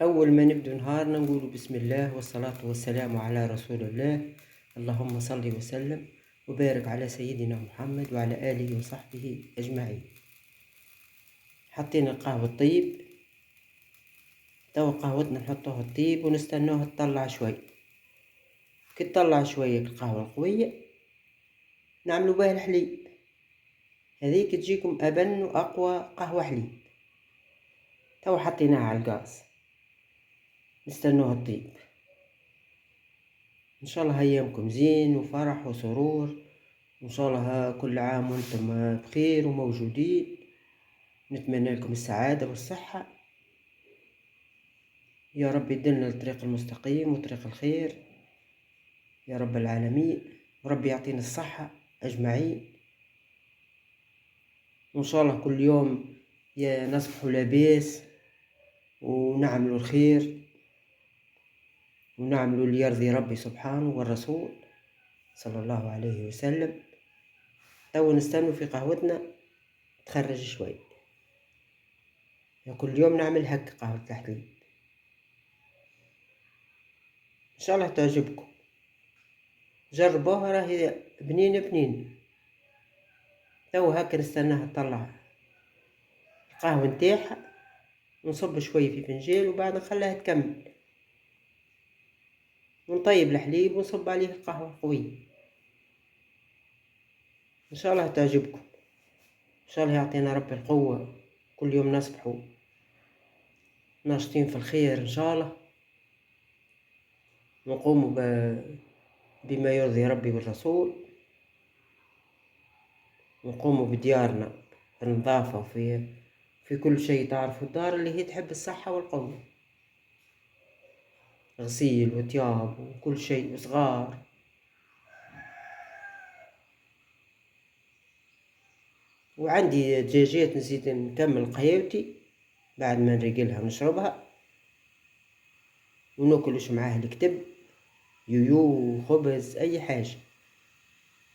أول ما نبدو نهارنا نقول بسم الله والصلاة والسلام على رسول الله. اللهم صل وسلم وبارك على سيدنا محمد وعلى آله وصحبه أجمعين. حطينا القهوة الطيب، توا قهوتنا نحطوها الطيب ونستنوها تطلع شوي. كي تطلع شوية القهوة القوية نعملو بها الحليب، هذيك تجيكم أبن وأقوى قهوة حليب. توا حطيناها على الغاز نستنوها تطيب. ان شاء الله ايامكم زين وفرح وسرور، وان شاء الله كل عام وانتم بخير وموجودين. نتمنى لكم السعادة والصحة، يا رب يدلنا الطريق المستقيم وطريق الخير يا رب العالمين، ورب يعطينا الصحة أجمعين. وإن شاء الله كل يوم نصبحوا لاباس ونعملوا الخير ونعملوا اللي يرضي ربي سبحانه والرسول صلى الله عليه وسلم. تو نستنوا في قهوتنا تخرج شوي، كل يوم نعمل هكا قهوة الحليب. إن شاء الله تعجبكم، جربوها راهي بنينة. تو هكا نستناها تطلع القهوة نتاعها ونصب شوي في فنجان وبعد نخليها تكمل ونطيب الحليب ونصب عليه القهوة قوية. إن شاء الله تعجبكم، إن شاء الله يعطينا ربي القوة، كل يوم نصبحوا ناشطين في الخير إن شاء الله، ونقوموا بما يرضي ربي والرسول، ونقوموا بديارنا بالنظافة في كل شيء. تعرفوا الدار اللي هي تحب الصحة والقوة، غسيل وطياب وكل شيء وصغار. وعندي دجاجات نزيد نكمل قهيوتي بعد ما نريقلها ونشربها وناكلش معاه الكتب يويو خبز اي حاجة،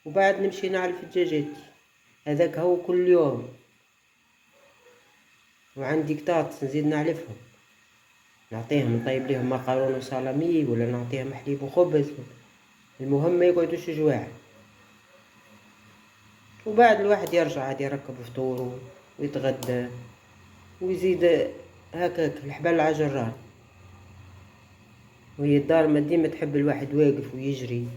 وبعد نمشي نعلف الدجاجات. هذاك هو كل يوم. وعندي قطاط نزيد نعلفهم، نعطيهم نطيب ليهم مقارون وسالامي ولا نعطيهم حليب وخبز، المهم ما يقعدوش جواع. وبعد الواحد يرجع عاد يركب فطوره ويتغدى ويزيد هكاك الحبال على جرار. وهي الدار ما ديما تحب الواحد واقف ويجري.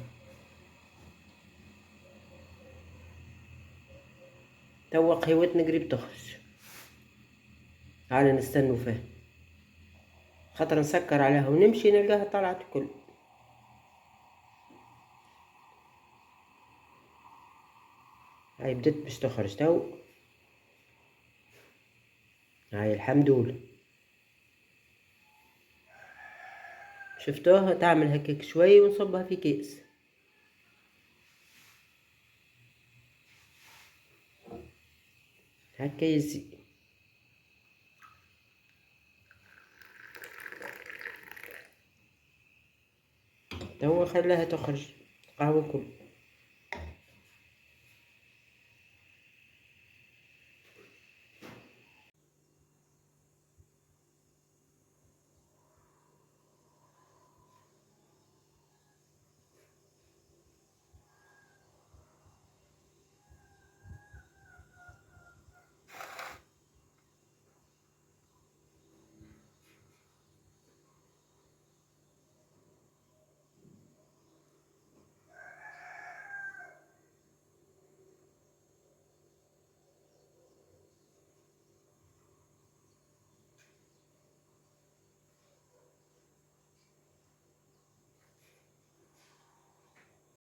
توا قهوتنا قريب تخرج، هانا نستنوا فيه خاطر نسكر عليها ونمشي نلقاها طلعت الكل. هاي بدت باش تخرج تو، هاي الحمد لله. شفتوها تعمل هكاك شوي ونصبها في كيس. هكا يزي توا خلاها تخرج القهوة كل.